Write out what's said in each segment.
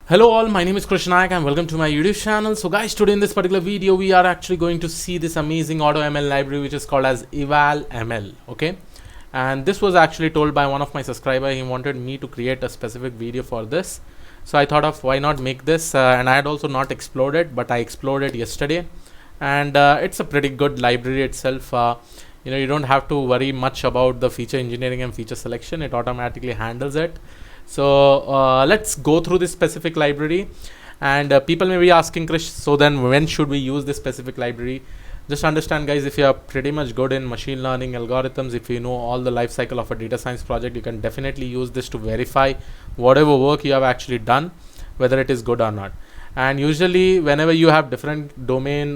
Hello all, my name is Krishnayak and welcome to my YouTube channel. So guys, today in this particular video we are actually going to see this amazing AutoML library which is called as EvalML. Okay, and this was actually told by one of my subscribers. He wanted me to create a specific video for this, so I thought of why not make this, and I had also not explored it, but I explored it yesterday, and it's a pretty good library itself. You don't have to worry much about the feature engineering and feature selection. It automatically handles it. So let's go through this specific library, and people may be asking, Krish, so then when should we use this specific library? Just understand, guys, if you are pretty much good in machine learning algorithms, if you know all the life cycle of a data science project, you can definitely use this to verify whatever work you have actually done, whether it is good or not. And usually whenever you have different domain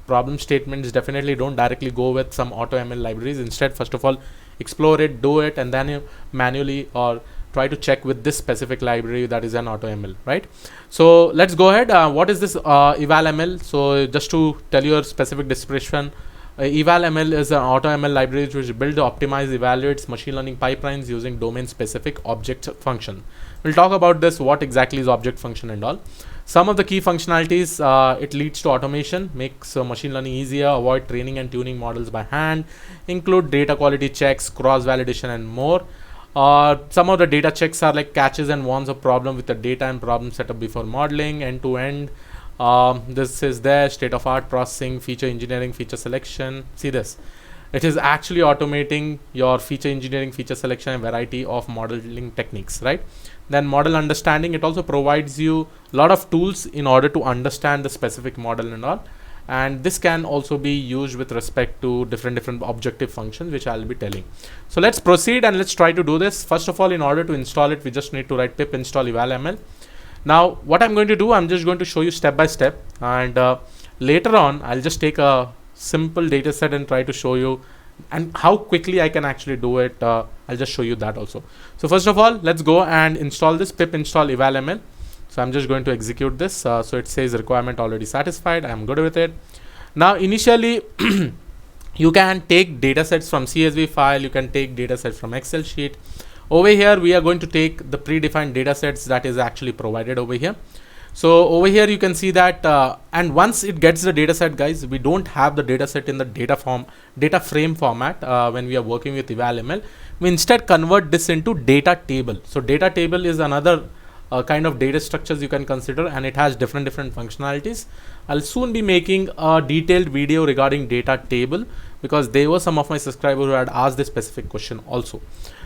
problem statements, definitely don't directly go with some AutoML libraries. Instead, first of all, explore it, do it, and then you manually or try to check with this specific library that is an AutoML, right? So let's go ahead. What is this EvalML? So just to tell you a specific description, EvalML is an AutoML library which builds, optimize, evaluates machine learning pipelines using domain-specific object function. We'll talk about this, what exactly is object function and all. Some of the key functionalities, it leads to automation, makes machine learning easier, avoid training and tuning models by hand, include data quality checks, cross-validation and more. Some of the data checks are like catches and warns of problem with the data and problem setup before modeling, end-to-end. This is their state-of-art processing, feature engineering, feature selection. See this. It is actually automating your feature engineering, feature selection, and variety of modeling techniques, right? Then model understanding, it also provides you a lot of tools in order to understand the specific model and all. And this can also be used with respect to different objective functions, which I'll be telling. So let's proceed and let's try to do this. First of all, in order to install it, we just need to write pip install evalml. Now, what I'm going to do, I'm just going to show you step by step, and later on, I'll just take a simple data set and try to show you and how quickly I can actually do it. I'll just show you that also. So first of all, let's go and install this pip install evalml. So I'm just going to execute this. So it says requirement already satisfied. I'm good with it. Now initially you can take data sets from CSV file, you can take data sets from Excel sheet. Over here we are going to take the predefined data sets that is actually provided over here. So over here you can see that, and once it gets the data set, guys, we don't have the data set in the data frame format when we are working with EvalML. We instead convert this into data table. So data table is another kind of data structures you can consider, and it has different functionalities. I'll soon be making a detailed video regarding data table because there were some of my subscribers who had asked this specific question also.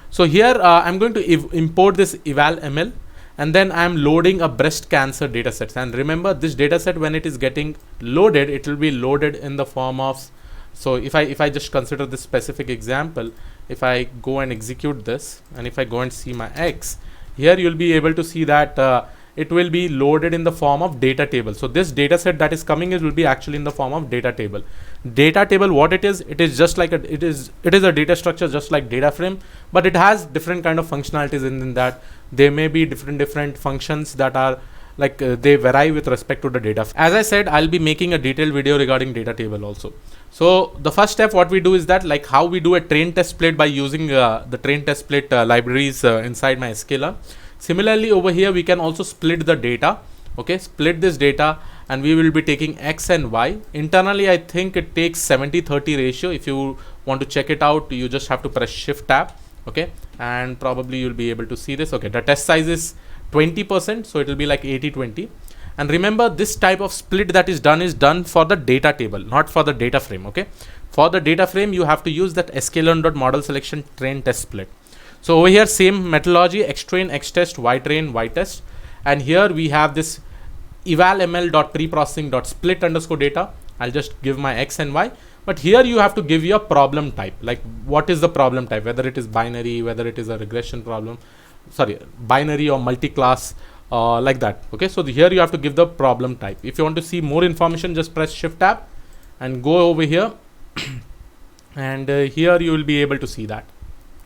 So here I'm going to import this EvalML, and then I'm loading a breast cancer dataset. And remember, this dataset, when it is getting loaded, it will be loaded in the form of, so if I just consider this specific example, if I go and execute this, and if I go and see my X, here you'll be able to see that it will be loaded in the form of data table. So this dataset that is coming will be actually in the form of data table. Data table, what it is just like it is a data structure just like data frame, but it has different kind of functionalities in that. There may be different functions that are like they vary with respect to the data. As I said, I'll be making a detailed video regarding data table also. So the first step what we do is that, like how we do a train test split by using the train test split libraries inside my sklearn. Similarly, over here we can also split the data. Okay, split this data, and we will be taking X and Y. Internally, I think it takes 70-30 ratio. If you want to check it out, you just have to press Shift Tab. Okay, and probably you'll be able to see this. Okay, the test size is 20%, so it will be like 80-20. And remember, this type of split that is done for the data table, not for the data frame. Okay, for the data frame, you have to use that sklearn.model selection train test split. So over here, same methodology, xtrain, xtest, ytrain, ytest, and here we have this evalml.preprocessing.split_data. I'll just give my X and Y, but here you have to give your problem type, like what is the problem type, whether it is binary, whether it is a regression problem, binary or multi-class, like that. Okay, so here you have to give the problem type. If you want to see more information, just press Shift Tab and go over here, and here you will be able to see that.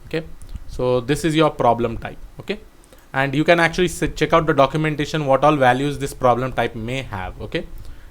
Okay, so this is your problem type. Okay, and you can actually check out the documentation what all values this problem type may have. Okay,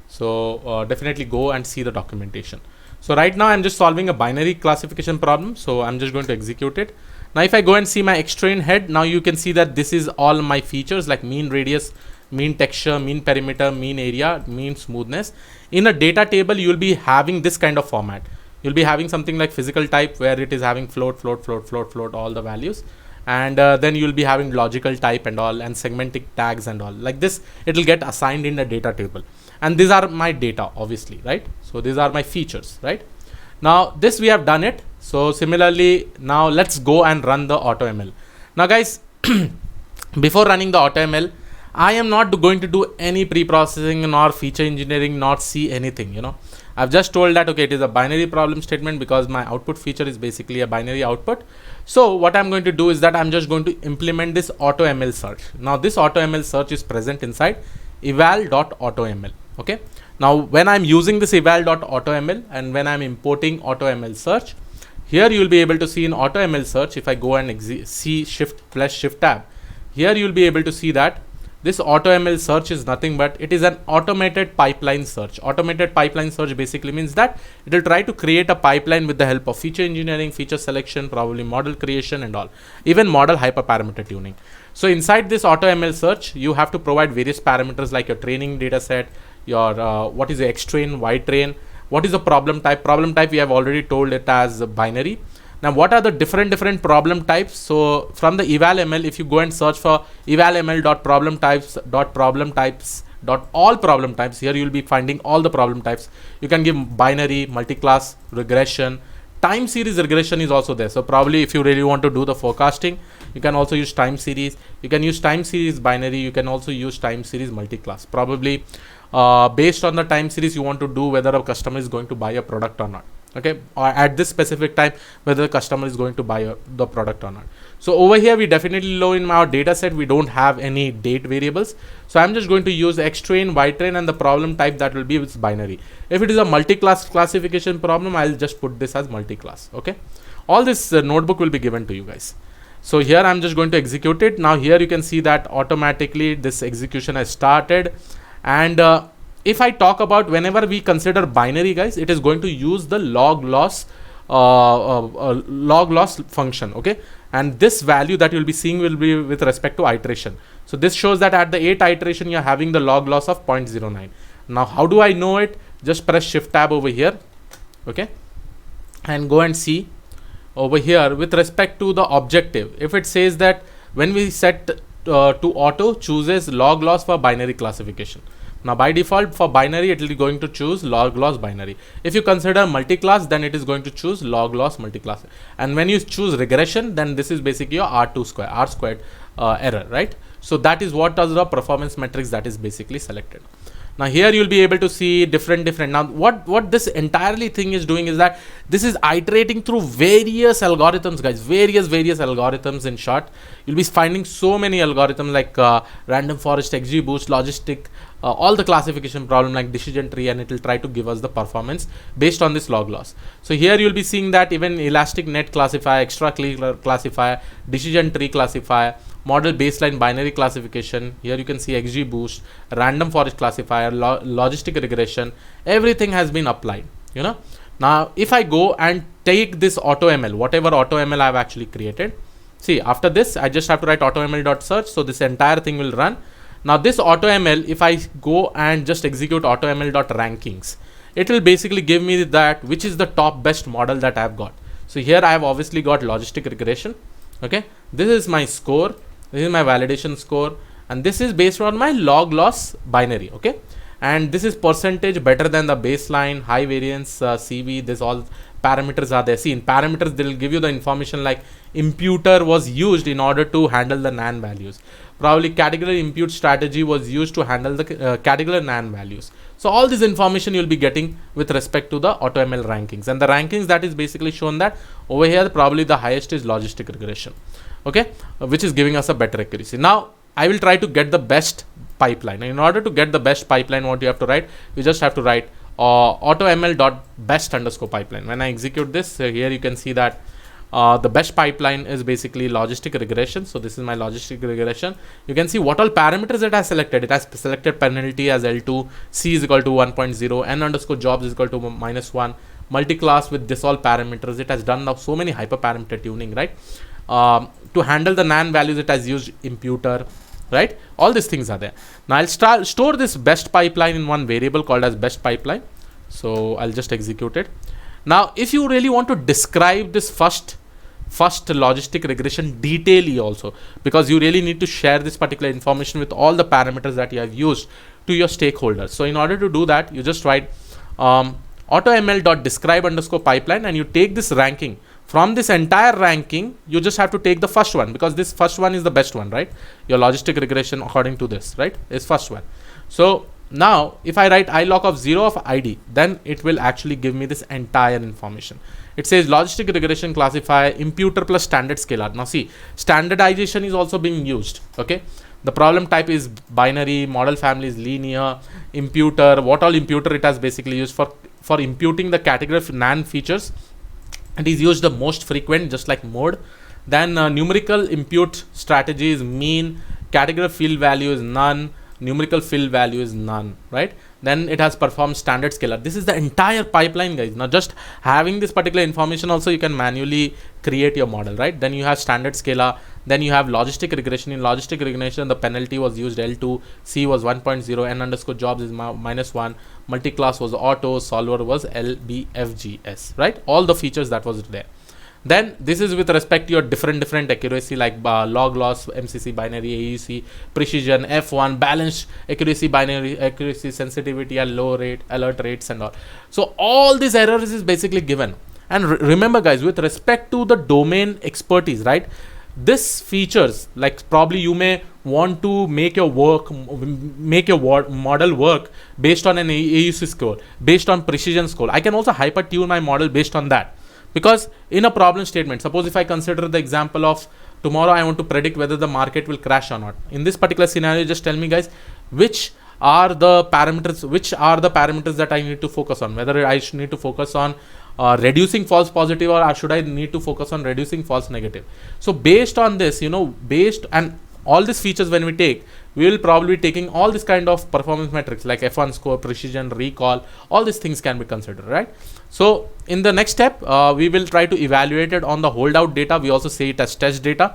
so definitely go and see the documentation. So right now I'm just solving a binary classification problem, so I'm just going to execute it. Now if I go and see my xtrain head, now you can see that this is all my features like mean radius, mean texture, mean perimeter, mean area, mean smoothness. In a data table, you will be having this kind of format. You'll be having something like physical type where it is having float, all the values. And then you'll be having logical type and all, and segmentic tags and all. Like this, it will get assigned in the data table. And these are my data, obviously, right? So these are my features, right? Now this we have done it. So similarly, now let's go and run the AutoML. Now guys, before running the AutoML, I am not going to do any pre-processing nor feature engineering, not see anything, you know. I've just told that, okay, it is a binary problem statement because my output feature is basically a binary output. So what I'm going to do is that I'm just going to implement this AutoML search. Now this AutoML search is present inside eval.automl. Okay. Now when I'm using this eval.automl and when I'm importing AutoML search, here you will be able to see in AutoML search, if I go and see shift tab, here you will be able to see that this AutoML search is nothing but it is an automated pipeline search. Automated pipeline search basically means that it will try to create a pipeline with the help of feature engineering, feature selection, probably model creation and all, even model hyperparameter tuning. So inside this AutoML search, you have to provide various parameters like your training data set, your what is the xtrain, ytrain, what is the problem type. Problem type we have already told it as binary. Now what are the different problem types? So from the EvalML, if you go and search for evalml.problem types, here you will be finding all the problem types. You can give binary, multi-class, regression, time series regression is also there. So probably if you really want to do the forecasting, you can also use time series. You can use time series binary. You can also use time series multi-class. Probably based on the time series, you want to do whether a customer is going to buy a product or not. Okay, or at this specific time whether the customer is going to buy the product or not. So over here we definitely know in our data set we don't have any date variables. So I'm just going to use xtrain, ytrain, and the problem type that will be with binary. If it is a multi-class classification problem, I'll just put this as multi-class. Okay, all this notebook will be given to you guys. So here I'm just going to execute it. Now here you can see that automatically this execution has started. And if I talk about whenever we consider binary, guys, it is going to use the log loss function. Okay, and this value that you'll be seeing will be with respect to iteration. So this shows that at the 8th iteration you're having the log loss of 0.09. Now how do I know it? Just press shift tab over here, okay, and go and see over here with respect to the objective. If it says that when we set to auto chooses log loss for binary classification. Now by default for binary it will be going to choose log loss binary. If you consider multi-class, then it is going to choose log loss multi-class. And when you choose regression, then this is basically your R squared error, right? So that is what are the performance metrics that is basically selected. Now here you'll be able to see different. Now what this entirely thing is doing is that this is iterating through various algorithms, guys, various algorithms. In short, you'll be finding so many algorithms like random forest, XGBoost, logistic, all the classification problem like decision tree, and it will try to give us the performance based on this log loss. So here you'll be seeing that even elastic net classifier, extra classifier, decision tree classifier, model baseline binary classification, here you can see XGBoost, random forest classifier, logistic regression, everything has been applied, you know. Now if I go and take this AutoML, whatever AutoML I've actually created, see after this I just have to write AutoML.search, so this entire thing will run. Now this AutoML, if I go and just execute AutoML.rankings, it will basically give me that which is the top best model that I've got. So here I have obviously got logistic regression, okay, this is my score, this is my validation score, and this is based on my log loss binary, okay, and this is percentage better than the baseline, high variance, CV, this all parameters are there. See in parameters they will give you the information like imputer was used in order to handle the NaN values, probably category impute strategy was used to handle the category NaN values. So all this information you'll be getting with respect to the AutoML rankings, and the rankings that is basically shown that over here probably the highest is logistic regression, okay, which is giving us a better accuracy. Now I will try to get the best pipeline, and in order to get the best pipeline, what you have to write, you just have to write AutoML.best_pipeline. When I execute this, here you can see that the best pipeline is basically logistic regression. So this is my logistic regression. You can see what all parameters it has selected. It has selected penalty as L2, C is equal to 1.0, n_jobs is equal to -1, multi-class with this all parameters. It has done now so many hyperparameter tuning, right? To handle the NaN values, it has used imputer, right? All these things are there. Now I'll store this best pipeline in one variable called as best pipeline. So I'll just execute it. Now, if you really want to describe this first logistic regression detailedly also, because you really need to share this particular information with all the parameters that you have used to your stakeholders. So in order to do that, you just write automl.describe_pipeline, and you take this ranking. From this entire ranking, you just have to take the first one, because this first one is the best one, right? Your logistic regression according to this, right, is first one. So now if I write ilog of 0 of id, then it will actually give me this entire information. It says logistic regression classifier imputer plus standard scalar. Now see, standardization is also being used. Okay, the problem type is binary, model family is linear, imputer, what all imputer it has basically used for imputing the category of NaN features. It is used the most frequent, just like mode. Then numerical impute strategy is mean, category field value is none, numerical fill value is none, right? Then it has performed standard scalar. This is the entire pipeline, guys. Now just having this particular information also, you can manually create your model, right? Then you have standard scalar, then you have logistic regression. In logistic regression, the penalty was used L2, C was 1.0, n underscore jobs is -1, multi-class was auto, solver was LBFGS, right? All the features that was there. Then this is with respect to your different accuracy, like log loss, MCC, binary, AUC, precision, F1, balanced accuracy, binary accuracy, sensitivity, and low rate, alert rates, and all. So all these errors is basically given. And remember, guys, with respect to the domain expertise, right? This features, like probably you may want to make your model work based on an AUC score, based on precision score. I can also hyper tune my model based on that. Because in a problem statement, suppose if I consider the example of tomorrow, I want to predict whether the market will crash or not. In this particular scenario, just tell me, guys, which are the parameters that I need to focus on, whether I should need to focus on reducing false positive, or should I need to focus on reducing false negative. So based on this, and all these features when we take, we will probably be taking all this kind of performance metrics like F1 score, precision, recall, all these things can be considered, right? So in the next step, we will try to evaluate it on the holdout data. We also say it as test data.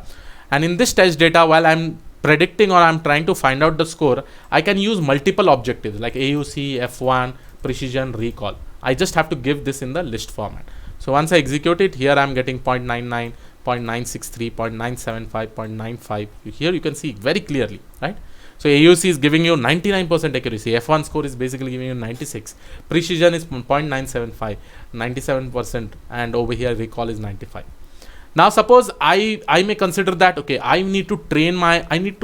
And in this test data, while I'm predicting or I'm trying to find out the score, I can use multiple objectives like AUC, F1, precision, recall. I just have to give this in the list format. So once I execute it, here I'm getting 0.99, 0.963, 0.975, 0.95. Here you can see very clearly, right? So AUC is giving you 99% accuracy. F1 score is basically giving you 96. Precision is 0.975, 97%, and over here recall is 95. Now suppose I may consider that, okay, I need to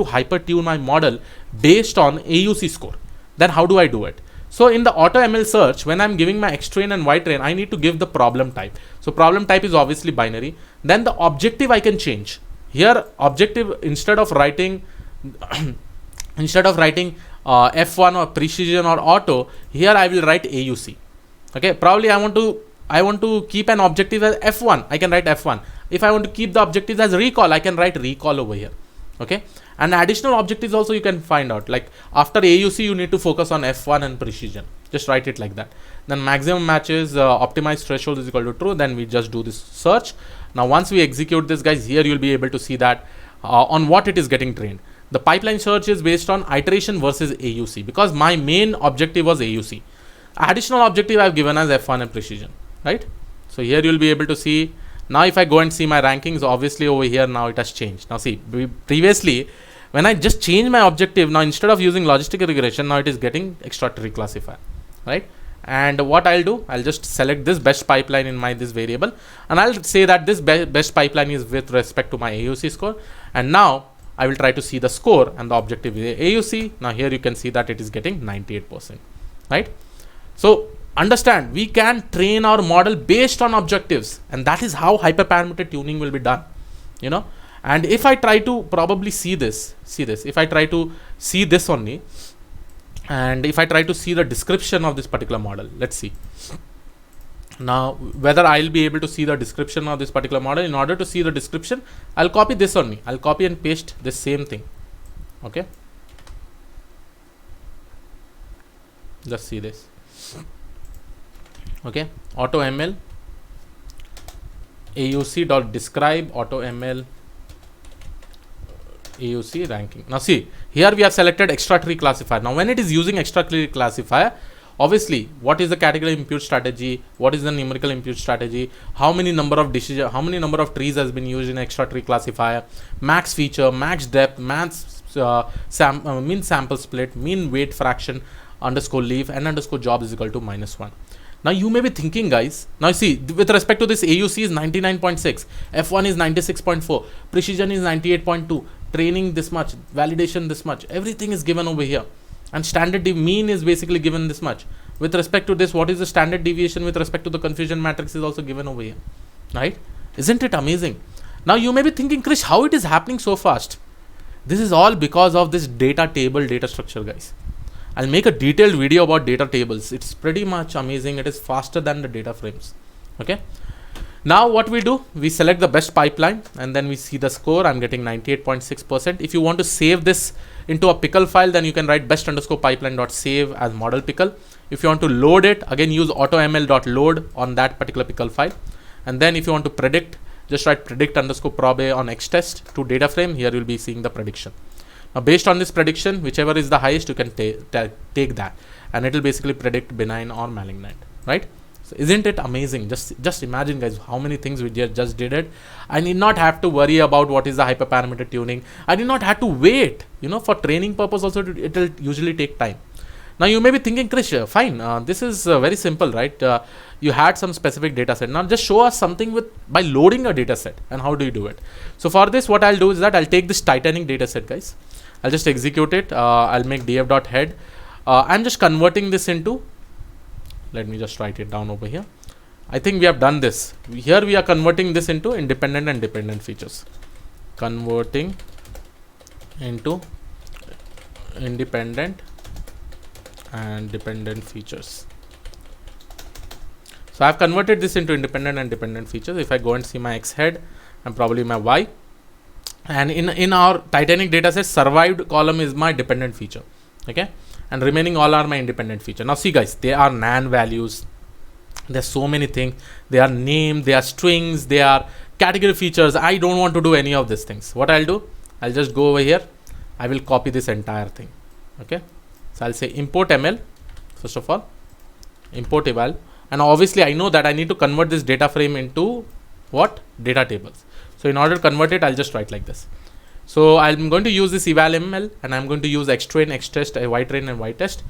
hyper tune my model based on AUC score. Then how do I do it? So in the AutoML search, when I'm giving my X-train and Y-train, I need to give the problem type. So problem type is obviously binary. Then the objective I can change. Here objective, instead of writing F1 or precision or auto, here I will write AUC. Okay, probably I want to keep an objective as F1, I can write F1. If I want to keep the objective as recall, I can write recall over here. Okay, and additional objectives also you can find out, like after AUC you need to focus on F1 and precision, just write it like that. Then maximum matches, optimized threshold is equal to true. Then we just do this search. Now once we execute this, guys, here you'll be able to see that on what it is getting trained. The pipeline search is based on iteration versus AUC, because my main objective was AUC. Additional objective I've given as F1 and precision, right? So here you'll be able to see. Now if I go and see my rankings, obviously over here now it has changed. Now see, previously when I just change my objective, now instead of using logistic regression, now it is getting extraordinary classifier, right? And what I'll do, I'll just select this best pipeline in this variable, and I'll say that this best pipeline is with respect to my AUC score. And now I will try to see the score, and the objective is AUC. Now here you can see that it is getting 98%, right? So understand, we can train our model based on objectives, and that is how hyperparameter tuning will be done, And if I try to probably see this, if I try to see this only, and if I try to see the description of this particular model, let's see. Now whether I'll be able to see the description of this particular model. In order to see the description, I'll copy this only. I'll copy and paste this same thing. Okay, just see this. Okay, AutoML AUC.describe AutoML AUC ranking. Now see, here we have selected extra tree classifier. Now when it is using extra tree classifier, obviously what is the category impute strategy, what is the numerical impute strategy, how many number of decision, how many number of trees has been used in extra tree classifier, max feature, max depth, max mean sample split, mean weight fraction underscore leaf, and underscore job is equal to -1. Now you may be thinking, guys, now see, with respect to this, AUC is 99.6, F1 is 96.4, precision is 98.2, training this much, validation this much, everything is given over here, and standard mean is basically given this much. With respect to this, what is the standard deviation with respect to the confusion matrix is also given over here, right? Isn't it amazing? Now you may be thinking, Krish, how it is happening so fast? This is all because of this data table data structure, guys. I'll make a detailed video about data tables. It's pretty much amazing. It is faster than the data frames. Okay. Now what we do, we select the best pipeline and then we see the score. I'm getting 98.6%. If you want to save this into a pickle file, then you can write best underscore pipeline.save as model pickle. If you want to load it, again use automl.load on that particular pickle file. And then if you want to predict, just write predict underscore probe on xtest to data frame. Here you'll be seeing the prediction. Now based on this prediction, whichever is the highest, you can take that, and it will basically predict benign or malignant, right? So isn't it amazing? Just imagine, guys, how many things we just did it. I need not have to worry about what is the hyperparameter tuning. I did not have to wait, for training purpose also. It will usually take time. Now you may be thinking, Krish, fine, this is very simple, right? You had some specific data set. Now just show us something by loading a data set, and how do you do it? So for this, what I'll do is that I'll take this Titanic data set, guys. I'll just execute it. I'll make df.head. I'm just converting this into, let me just write it down over here. I think we have done this. Here we are converting this into independent and dependent features. Converting into independent and dependent features. So I've converted this into independent and dependent features. If I go and see my X head and probably my Y, and in our Titanic dataset, survived column is my dependent feature, okay, and remaining all are my independent feature. Now see, guys, they are nan values. There's so many things. They are name, they are strings, they are category features. I don't want to do any of these things. What I'll do, I'll just go over here. I will copy this entire thing, okay. So I'll say import ML, first of all, import eval, and obviously I know that I need to convert this data frame into what? Data tables. So in order to convert it, I'll just write like this. So I'm going to use this EvalML, and I'm going to use xtrain, xtest, ytrain, and ytest.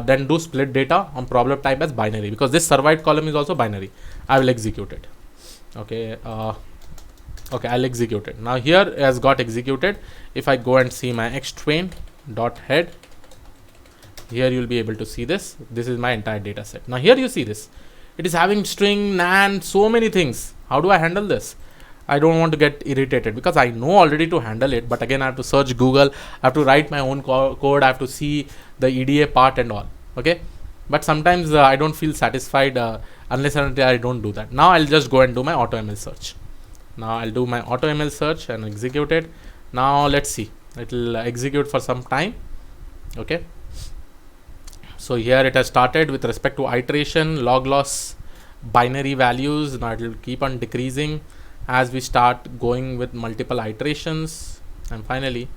Then do split data on problem type as binary, because this survived column is also binary. I will execute it. Okay. Okay, I'll execute it. Now here it has got executed. If I go and see my xtrain dot head, here you'll be able to see this. This is my entire data set. Now here you see this. It is having string, nan, so many things. How do I handle this? I don't want to get irritated because I know already to handle it, but again I have to search Google, I have to write my own code, I have to see the EDA part and all, okay. But sometimes I don't feel satisfied unless I don't do that. Now I'll just go and do my AutoML search. Now I'll do my AutoML search and execute it. Now let's see, it will execute for some time, okay. So here it has started with respect to iteration, log loss, binary values. Now it will keep on decreasing as we start going with multiple iterations, and finally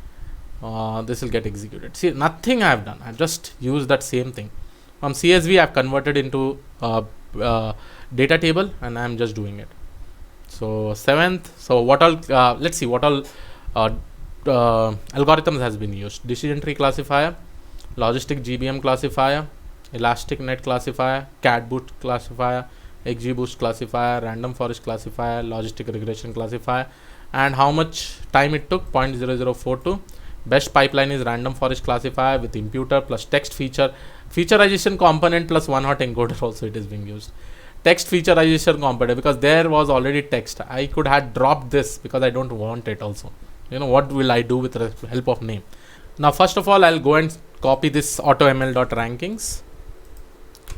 this will get executed. See, nothing I have done, I just used that same thing. From CSV I have converted into data table, and I am just doing it. So 7th, so what all, let's see what all algorithms has been used. Decision tree classifier, logistic GBM classifier, elastic net classifier, cat boot classifier, XGBoost classifier, random forest classifier, logistic regression classifier, and how much time it took, 0.0042. Best pipeline is random forest classifier with imputer plus text featureization component plus one hot encoder also it is being used. Text featureization component, because there was already text. I could have dropped this because I don't want it also. What will I do with the help of name? Now first of all, I'll go and copy this automl.rankings.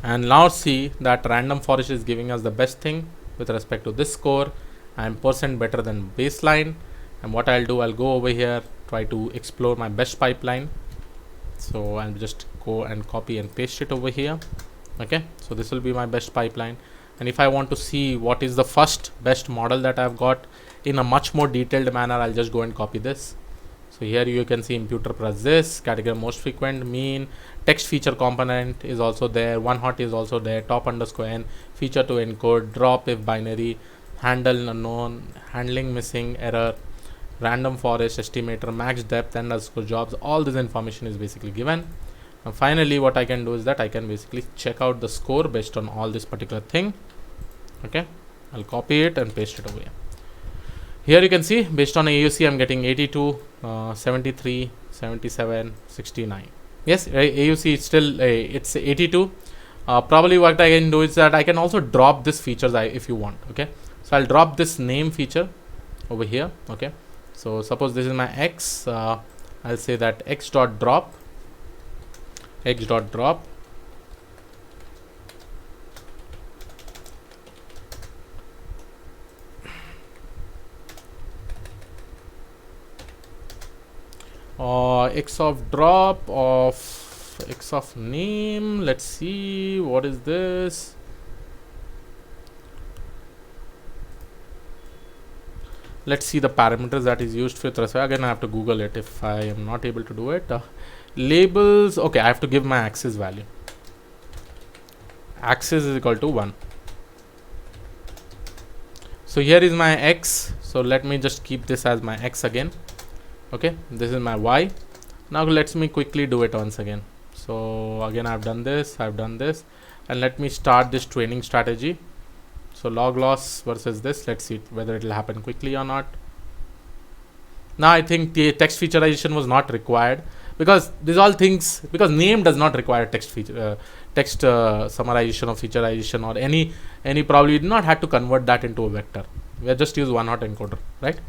And now see that random forest is giving us the best thing with respect to this score. I am % better than baseline. And what I'll do, I'll go over here, try to explore my best pipeline. So I'll just go and copy and paste it over here. Okay, so this will be my best pipeline. And if I want to see what is the first best model that I've got in a much more detailed manner, I'll just go and copy this. So here you can see imputer plus this category most frequent, mean, text feature component is also there, one hot is also there, top underscore n, feature to encode, drop if binary, handle unknown, handling missing, error, random forest estimator, max depth underscore jobs. All this information is basically given. And finally what I can do is that I can basically check out the score based on all this particular thing. Okay, I'll copy it and paste it over here. Here you can see based on AUC I'm getting 82, 73, 77, 69. Yes, AUC is still it's 82. Probably what I can do is that I can also drop this features if you want. Okay, so I'll drop this name feature over here. Okay, so suppose this is my x, I'll say that x dot drop x of drop of x of name. Let's see what is this. Let's see the parameters that is used with respect. Again I have to Google it if I am not able to do it. Labels, okay, I have to give my axis value. Axis is equal to 1. So here is my x, so let me just keep this as my x again. Okay, this is my y. Now let me quickly do it once again. So again I've done this, and let me start this training strategy. So log loss versus this, let's see whether it will happen quickly or not. Now I think the text featureization was not required, because these all things, because name does not require text feature summarization or featureization or any probably did not have to convert that into a vector. We have just use one hot encoder, right?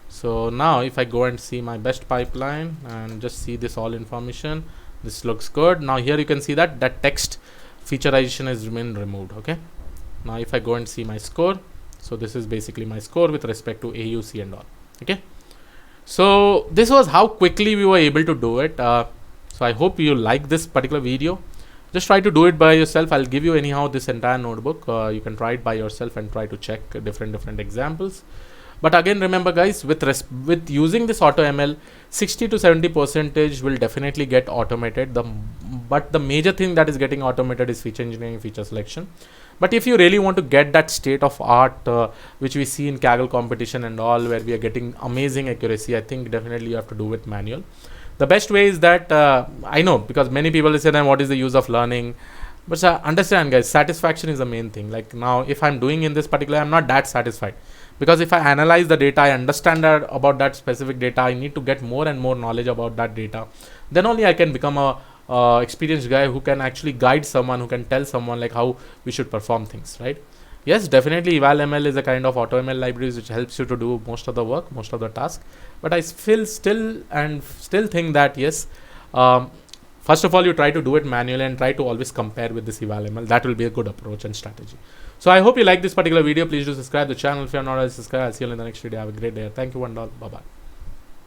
So now if I go and see my best pipeline and just see this all information, this looks good. Now here you can see that text featureization has been removed. Okay, now if I go and see my score, so this is basically my score with respect to AUC and all. Okay, so this was how quickly we were able to do it. So I hope you like this particular video. Just try to do it by yourself. I'll give you anyhow this entire notebook. You can try it by yourself and try to check different examples. But again, remember guys, with using this AutoML, 60 to 70% will definitely get automated. But the major thing that is getting automated is feature engineering, feature selection. But if you really want to get that state of art, which we see in Kaggle competition and all, where we are getting amazing accuracy, I think definitely you have to do it manual. The best way is that, I know, because many people say then what is the use of learning? But understand guys, satisfaction is the main thing. Like now, if I'm doing in this particular, I'm not that satisfied. Because if I analyze the data, I understand that about that specific data, I need to get more and more knowledge about that data. Then only I can become a experienced guy who can actually guide someone, who can tell someone like how we should perform things, right? Yes, definitely EvalML is a kind of AutoML libraries which helps you to do most of the work, most of the task. But I feel still think that yes, first of all, you try to do it manually and try to always compare with this EvalML. That will be a good approach and strategy. So I hope you like this particular video. Please do subscribe to the channel if you are not already subscribed. I'll see you in the next video. Have a great day. Thank you and all. Bye bye.